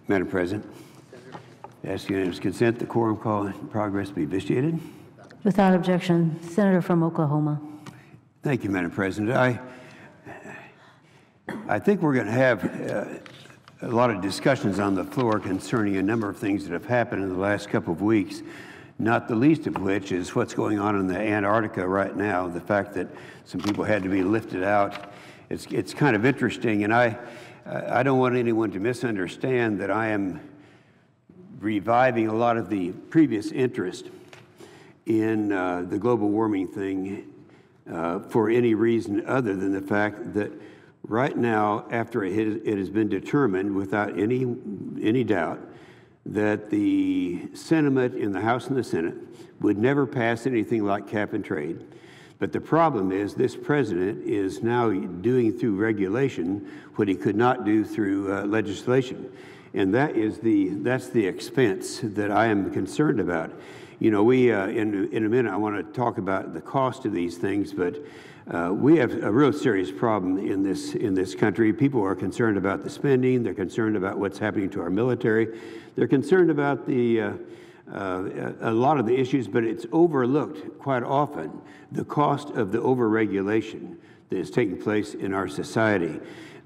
Madam President, ask unanimous consent the quorum call in progress be vitiated. Without objection. Senator from Oklahoma. Thank you, Madam President. I think we're going to have a lot of discussions on the floor concerning a number of things that have happened in the last couple of weeks, not the least of which is what's going on in the Antarctica right now, the fact that some people had to be lifted out. It's kind of interesting, and I don't want anyone to misunderstand that I am reviving a lot of the previous interest in the global warming thing for any reason other than the fact that right now, after it has been determined without any doubt that the sentiment in the House and the Senate would never pass anything like cap and trade. But the problem is this president is now doing through regulation what he could not do through legislation. And that's the expense that I am concerned about. You know, we, in a minute, I want to talk about the cost of these things, but we have a real serious problem in this country. People are concerned about the spending. They're concerned about what's happening to our military. They're concerned about a lot of the issues, but it's overlooked quite often, the cost of the overregulation that is taking place in our society.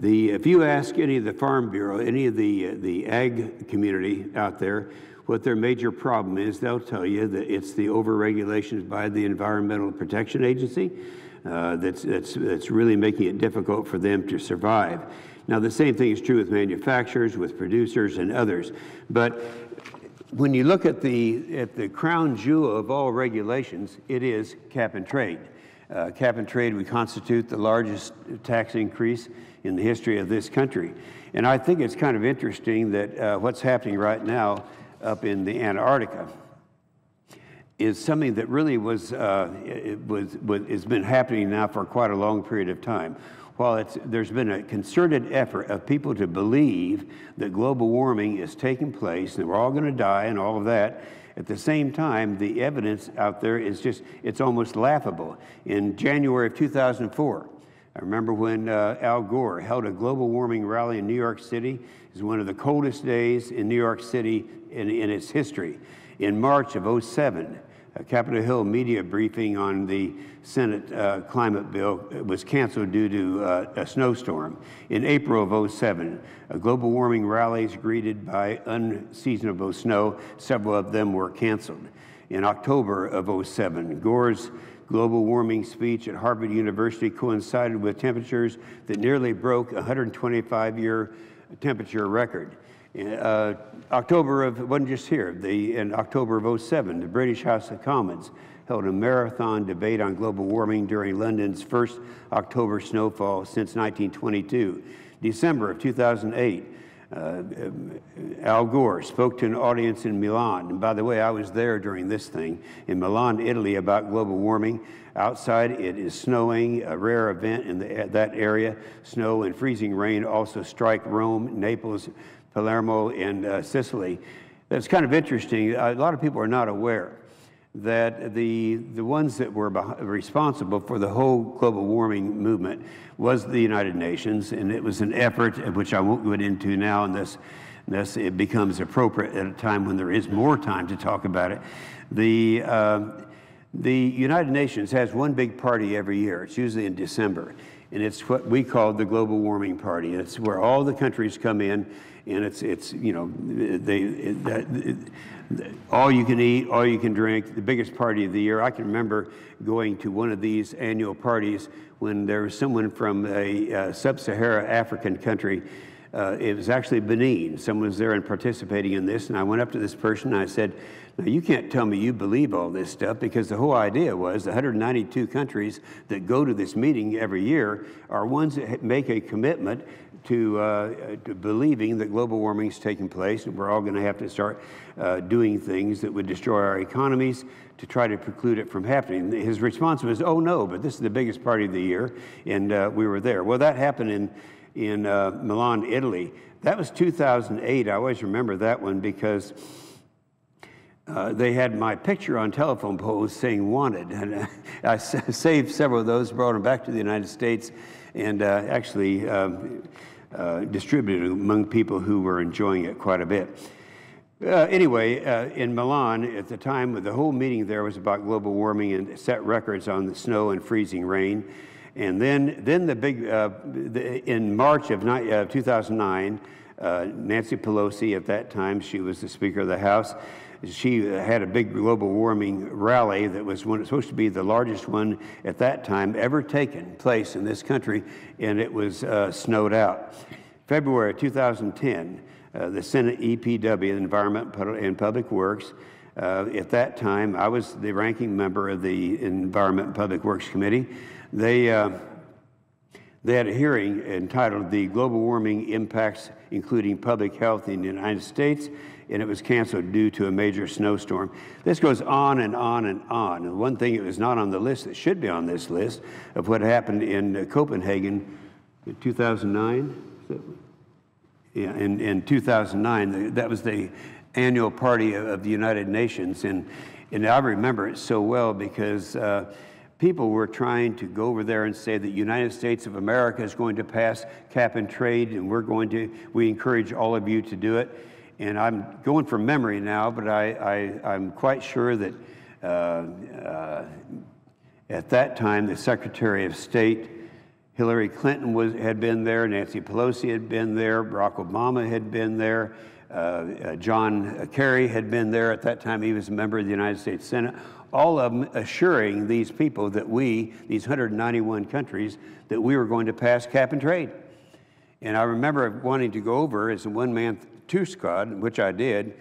If you ask any of the Farm Bureau, any of the ag community out there, what their major problem is, they'll tell you that it's the overregulations by the Environmental Protection Agency that's really making it difficult for them to survive. Now, the same thing is true with manufacturers, with producers, and others. But when you look at the crown jewel of all regulations, it is cap and trade. Cap and trade would constitute the largest tax increase in the history of this country. And I think it's kind of interesting that what's happening right now up in the Antarctica is something that really has been happening now for quite a long period of time. While there's been a concerted effort of people to believe that global warming is taking place and we're all going to die and all of that, at the same time, the evidence out there is it's almost laughable. In January of 2004, I remember when Al Gore held a global warming rally in New York City. It was one of the coldest days in New York City in its history. In March of '07, a Capitol Hill media briefing on the Senate climate bill was canceled due to a snowstorm. In April of '07, a global warming rallies greeted by unseasonable snow. Several of them were canceled. In October of '07, Gore's global warming speech at Harvard University coincided with temperatures that nearly broke a 125-year temperature record. October of, wasn't just here, in October of '07, the British House of Commons held a marathon debate on global warming during London's first October snowfall since 1922. December of 2008, Al Gore spoke to an audience in Milan. And by the way, I was there during this thing in Milan, Italy, about global warming. Outside, it is snowing, a rare event in that area. Snow and freezing rain also strike Rome, Naples, Palermo, and Sicily. That's kind of interesting. A lot of people are not aware that the ones that were responsible for the whole global warming movement was the United Nations, and it was an effort which I won't go into now unless it becomes appropriate at a time when there is more time to talk about it. The United Nations has one big party every year. It's usually in December, and it's what we call the Global Warming Party. It's where all the countries come in, and it's you know, all you can eat, all you can drink, the biggest party of the year. I can remember going to one of these annual parties when there was someone from a sub-Sahara African country. It was actually Benin. Someone was there and participating in this, and I went up to this person and I said, "Now, you can't tell me you believe all this stuff, because the whole idea was the 192 countries that go to this meeting every year are ones that make a commitment to believing that global warming is taking place, and we're all going to have to start doing things that would destroy our economies to try to preclude it from happening." His response was, "Oh no, but this is the biggest party of the year," and we were there. Well, that happened in Milan, Italy. That was 2008. I always remember that one because they had my picture on telephone poles saying "wanted," and I saved several of those, brought them back to the United States, and actually distributed among people who were enjoying it quite a bit. Anyway, in Milan at the time, the whole meeting there was about global warming and set records on the snow and freezing rain. And then the big, in March of 2009, Nancy Pelosi, at that time, she was the Speaker of the House, she had a big global warming rally that was supposed to be the largest one at that time ever taken place in this country, and it was snowed out. February 2010, the Senate EPW, Environment and Public Works, at that time, I was the ranking member of the Environment and Public Works Committee. They had a hearing entitled "The Global Warming Impacts, Including Public Health in the United States," and it was canceled due to a major snowstorm. This goes on and on and on. And one thing that was not on the list that should be on this list of what happened in Copenhagen in 2009. Yeah, in 2009, that was the annual party of the United Nations, and I remember it so well because people were trying to go over there and say that the United States of America is going to pass cap and trade, and we encourage all of you to do it. And I'm going from memory now, but I'm quite sure that at that time the Secretary of State, Hillary Clinton had been there, Nancy Pelosi had been there, Barack Obama had been there, John Kerry had been there. At that time, he was a member of the United States Senate. All of them assuring these people that these 191 countries, that we were going to pass cap and trade. And I remember wanting to go over as a one-man tour squad, which I did.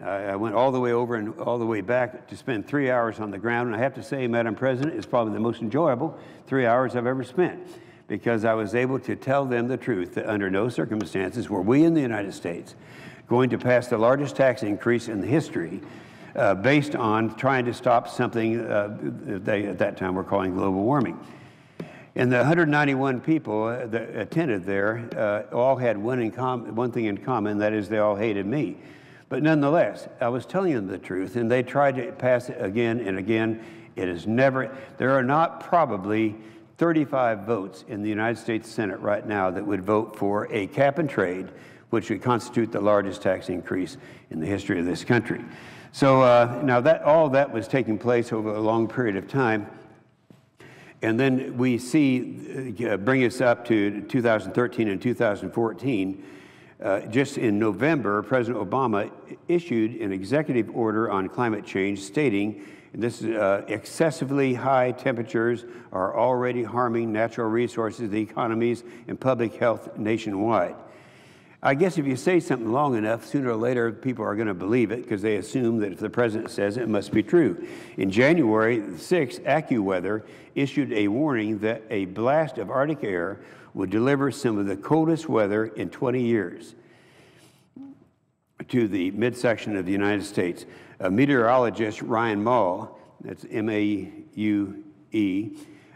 I went all the way over and all the way back to spend 3 hours on the ground. And I have to say, Madam President, it's probably the most enjoyable 3 hours I've ever spent, because I was able to tell them the truth that under no circumstances were we in the United States going to pass the largest tax increase in history based on trying to stop something they at that time were calling global warming. And the 191 people that attended there all had one thing in common, that is they all hated me. But nonetheless, I was telling them the truth, and they tried to pass it again and again. There are not probably 35 votes in the United States Senate right now that would vote for a cap and trade, which would constitute the largest tax increase in the history of this country. So now all that was taking place over a long period of time. And then we see, bring us up to 2013 and 2014, just in November, President Obama issued an executive order on climate change stating, this is excessively high temperatures are already harming natural resources, the economies, and public health nationwide. I guess if you say something long enough, sooner or later people are going to believe it because they assume that if the president says it, it must be true. In January 6th, AccuWeather issued a warning that a blast of Arctic air would deliver some of the coldest weather in 20 years to the midsection of the United States. Meteorologist Ryan Maule, that's M-A-U-E,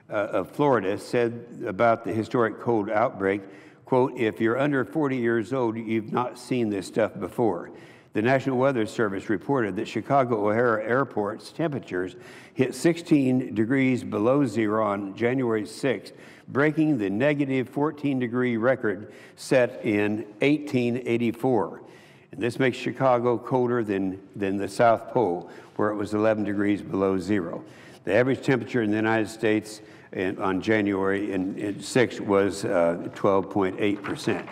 of Florida, said about the historic cold outbreak, quote, "If you're under 40 years old, you've not seen this stuff before." The National Weather Service reported that Chicago O'Hare Airport's temperatures hit 16 degrees below zero on January 6th, breaking the negative 14-degree record set in 1884. And this makes Chicago colder than the South Pole, where it was 11 degrees below zero. The average temperature in the United States on January 6th was 12.8%.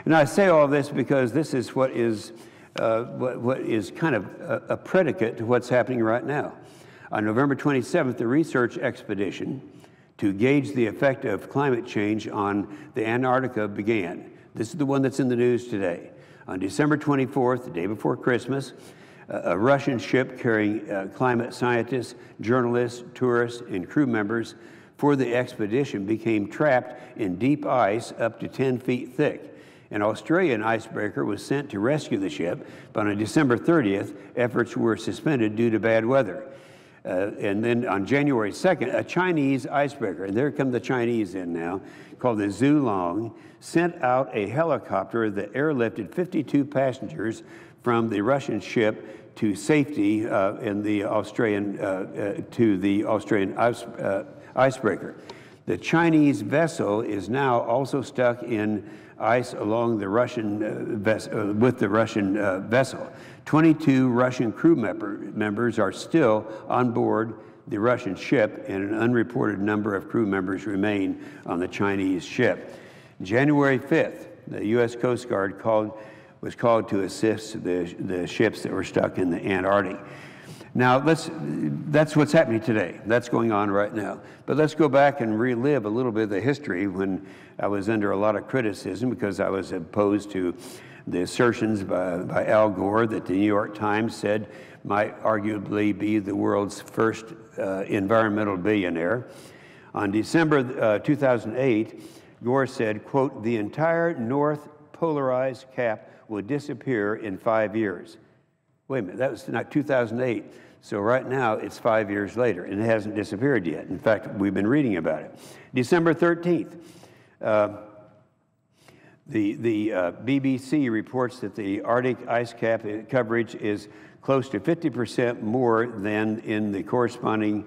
And I say all this because this is what is kind of a predicate to what's happening right now. On November 27th, the research expedition to gauge the effect of climate change on the Antarctica began. This is the one that's in the news today. On December 24th, the day before Christmas, a Russian ship carrying climate scientists, journalists, tourists, and crew members for the expedition became trapped in deep ice up to 10 feet thick. An Australian icebreaker was sent to rescue the ship, but on December 30th, efforts were suspended due to bad weather. And then on January 2nd, a Chinese icebreaker, and there come the Chinese in now, called the Zulong, sent out a helicopter that airlifted 52 passengers from the Russian ship to safety to the Australian icebreaker. The Chinese vessel is now also stuck in ice along the Russian with the Russian vessel. 22 Russian crew members are still on board the Russian ship, and an unreported number of crew members remain on the Chinese ship. January 5th, the U.S. Coast Guard was called to assist the ships that were stuck in the Antarctic. Now, that's what's happening today. That's going on right now. But let's go back and relive a little bit of the history when I was under a lot of criticism because I was opposed to the assertions by Al Gore that the New York Times said might arguably be the world's first environmental billionaire. On December 2008, Gore said, quote, "The entire North polarized cap will disappear in 5 years." Wait a minute, that was not 2008. So right now, it's 5 years later, and it hasn't disappeared yet. In fact, we've been reading about it. December 13th, the BBC reports that the Arctic ice cap coverage is close to 50% more than in the corresponding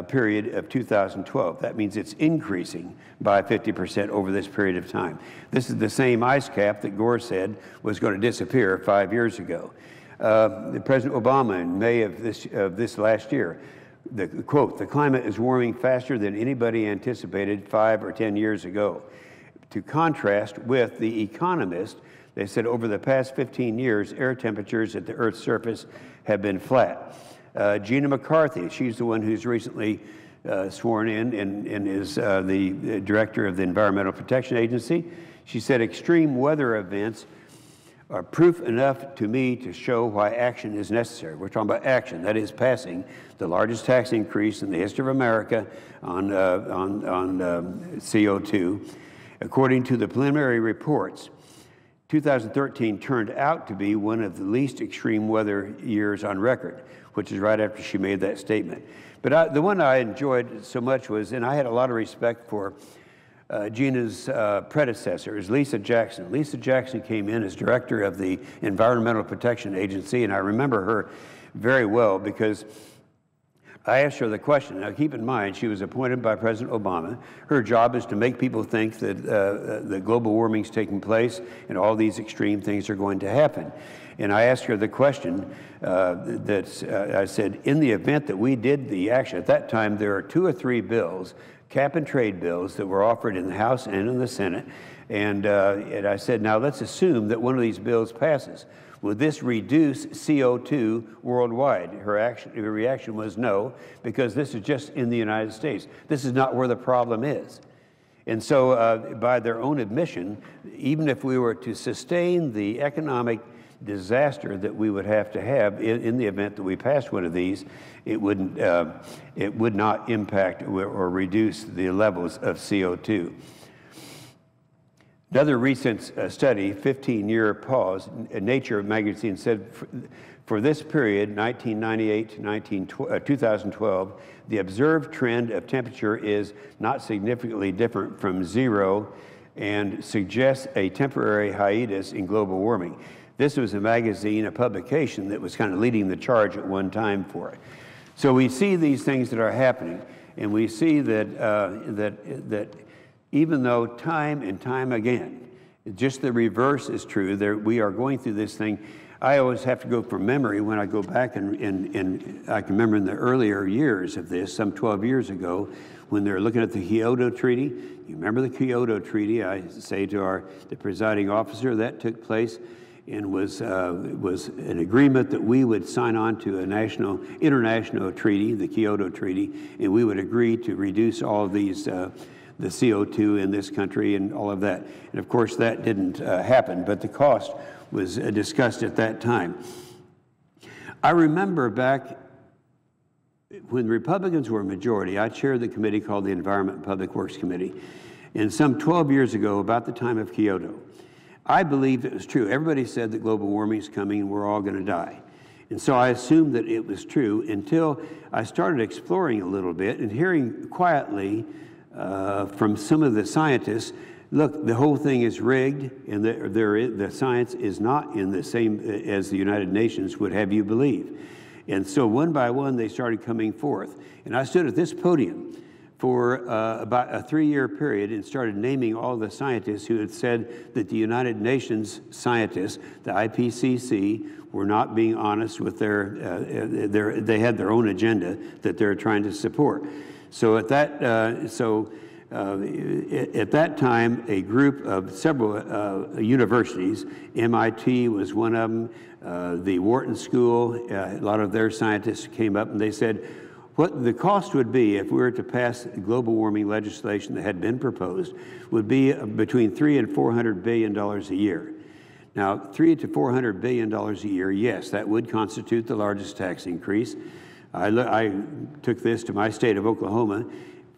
period of 2012. That means it's increasing by 50% over this period of time. This is the same ice cap that Gore said was going to disappear 5 years ago. President Obama in May of this last year, quote, "The climate is warming faster than anybody anticipated 5 or 10 years ago." To contrast with The Economist, they said over the past 15 years, air temperatures at the Earth's surface have been flat. Gina McCarthy, she's the one who's recently sworn in and is the director of the Environmental Protection Agency. She said extreme weather events are proof enough to me to show why action is necessary. We're talking about action, that is passing the largest tax increase in the history of America on CO2. According to the preliminary reports, 2013 turned out to be one of the least extreme weather years on record, which is right after she made that statement. But the one I enjoyed so much was, and I had a lot of respect for Gina's predecessor, is Lisa Jackson. Lisa Jackson came in as director of the Environmental Protection Agency, and I remember her very well because I asked her the question. Now, keep in mind, she was appointed by President Obama. Her job is to make people think that the global warming is taking place and all these extreme things are going to happen. And I asked her the question I said, in the event that we did the action, at that time there are 2 or 3 bills, cap and trade bills, that were offered in the House and in the Senate. And I said, now let's assume that one of these bills passes. Would this reduce CO2 worldwide? Her reaction was no, because this is just in the United States. This is not where the problem is. And so by their own admission, even if we were to sustain the economic disaster that we would have to have in the event that we passed one of these, it would not impact or reduce the levels of CO2. Another recent study, 15-year pause, Nature magazine said for this period, 1998 to 2012, the observed trend of temperature is not significantly different from zero and suggests a temporary hiatus in global warming. This was a magazine, a publication that was kind of leading the charge at one time for it. So we see these things that are happening, and we see that even though time and time again, just the reverse is true, we are going through this thing. I always have to go from memory when I go back, and I can remember in the earlier years of this, some 12 years ago, when they were looking at the Kyoto Treaty. You remember the Kyoto Treaty? I say to the presiding officer, that took place and was an agreement that we would sign on to a international treaty, the Kyoto Treaty, and we would agree to reduce all of these the CO2 in this country and all of that. And of course that didn't happen, but the cost was discussed at that time. I remember back when the Republicans were a majority, I chaired the committee called the Environment and Public Works Committee. And some 12 years ago, about the time of Kyoto, I believed it was true. Everybody said that global warming is coming and we're all going to die. And so I assumed that it was true until I started exploring a little bit and hearing quietly from some of the scientists, look, the whole thing is rigged, and the science is not in the same as the United Nations would have you believe. And so one by one, they started coming forth. And I stood at this podium for about a 3-year period and started naming all the scientists who had said that the United Nations scientists, the IPCC, were not being honest with they had their own agenda that they're trying to support. So at that, at that time, a group of several universities, MIT was one of them, the Wharton School, a lot of their scientists came up and they said, what the cost would be if we were to pass global warming legislation that had been proposed would be between $300 and $400 billion a year. Now, $300 to $400 billion a year, yes, that would constitute the largest tax increase. I took this to my state of Oklahoma.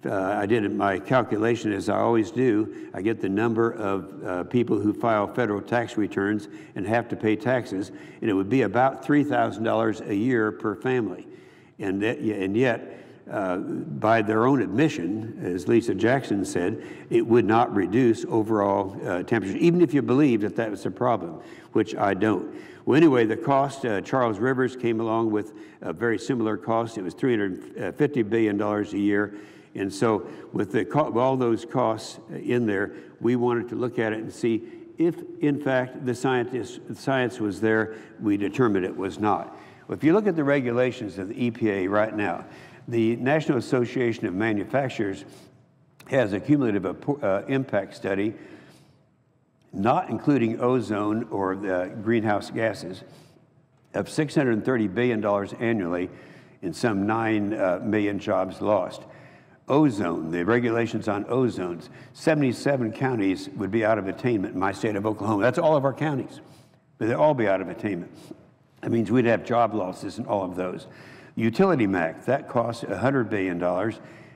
I did my calculation, as I always do. I get the number of people who file federal tax returns and have to pay taxes, and it would be about $3,000 a year per family. And yet, by their own admission, as Lisa Jackson said, it would not reduce overall temperature, even if you believe that that was a problem, which I don't. Well, anyway, the cost, Charles Rivers came along with a very similar cost. It was $350 billion a year. And so with all those costs in there, we wanted to look at it and see if, in fact, the science was there. We determined it was not. If you look at the regulations of the EPA right now, the National Association of Manufacturers has a cumulative impact study, not including ozone or the greenhouse gases, of $630 billion annually and some 9 million jobs lost. Ozone, the regulations on ozones, 77 counties would be out of attainment in my state of Oklahoma. That's all of our counties, but they'd all be out of attainment. That means we'd have job losses in all of those. Utility MAC, that cost $100 billion,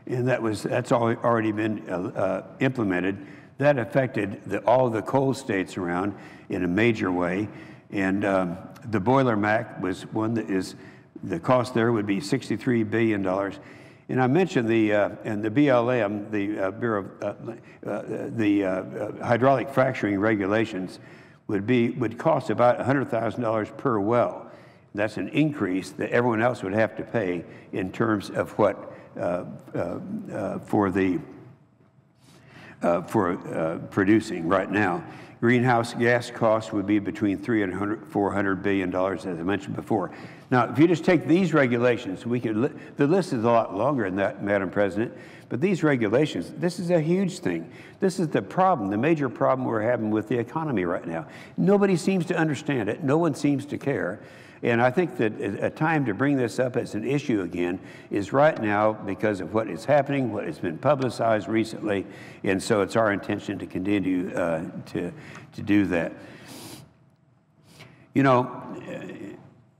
and that's already been implemented. That affected all the coal states around in a major way. And the boiler MAC was one that the cost there would be $63 billion. And I mentioned and the BLM, the Bureau of the hydraulic fracturing regulations would cost about $100,000 per well. That's an increase that everyone else would have to pay in terms of what for producing right now. Greenhouse gas costs would be between $300 and $400 billion, as I mentioned before. Now, if you just take these regulations, the list is a lot longer than that, Madam President, but these regulations, this is a huge thing. This is the problem, the major problem we're having with the economy right now. Nobody seems to understand it. No one seems to care. And I think that a time to bring this up as an issue again is right now because of what is happening, what has been publicized recently, and so it's our intention to continue to do that. You know,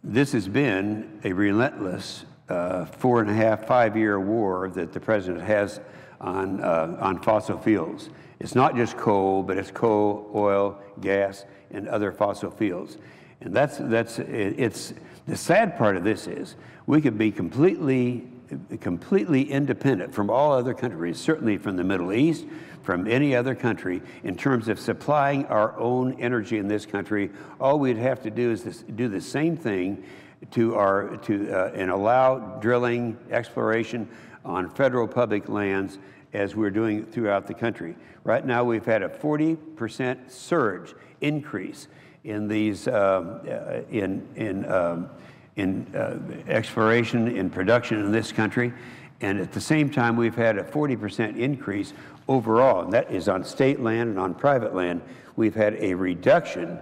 this has been a relentless 4.5, 5-year war that the president has on fossil fuels. It's not just coal, but it's coal, oil, gas, and other fossil fuels. And it's the sad part of this is we could be completely independent from all other countries, certainly from the Middle East, from any other country, in terms of supplying our own energy in this country. All we'd have to do is do the same thing and allow drilling, exploration on federal public lands as we're doing throughout the country. Right now, we've had a 40% surge increase in these exploration in production in this country, and at the same time we've had a 40% increase overall, and that is on state land and on private land. We've had a reduction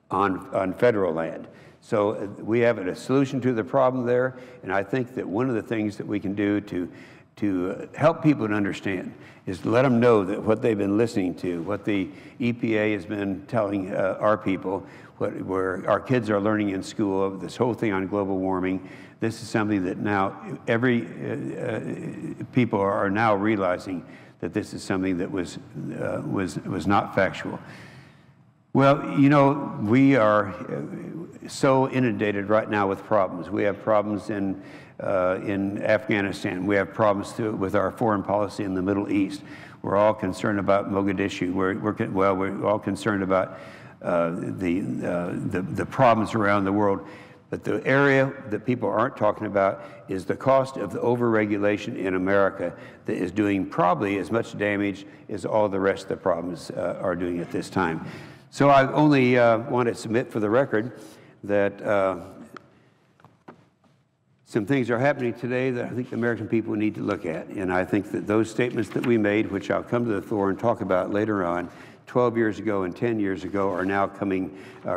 on federal land. So we have a solution to the problem there, and I think that one of the things that we can do to help people to understand is to let them know that what they've been listening to, what the EPA has been telling our people, where our kids are learning in school, this whole thing on global warming, this is something that now people are now realizing that this is something that was not factual. Well, you know, we are so inundated right now with problems. We have problems in Afghanistan. We have problems with our foreign policy in the Middle East. We're all concerned about Mogadishu. We're all concerned about the problems around the world. But the area that people aren't talking about is the cost of the overregulation in America that is doing probably as much damage as all the rest of the problems are doing at this time. So I only want to submit for the record that some things are happening today that I think the American people need to look at. And I think that those statements that we made, which I'll come to the floor and talk about later on, 12 years ago and 10 years ago, are now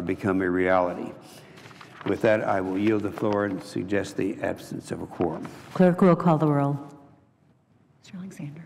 become a reality. With that, I will yield the floor and suggest the absence of a quorum. Clerk will call the roll. Mr. Alexander.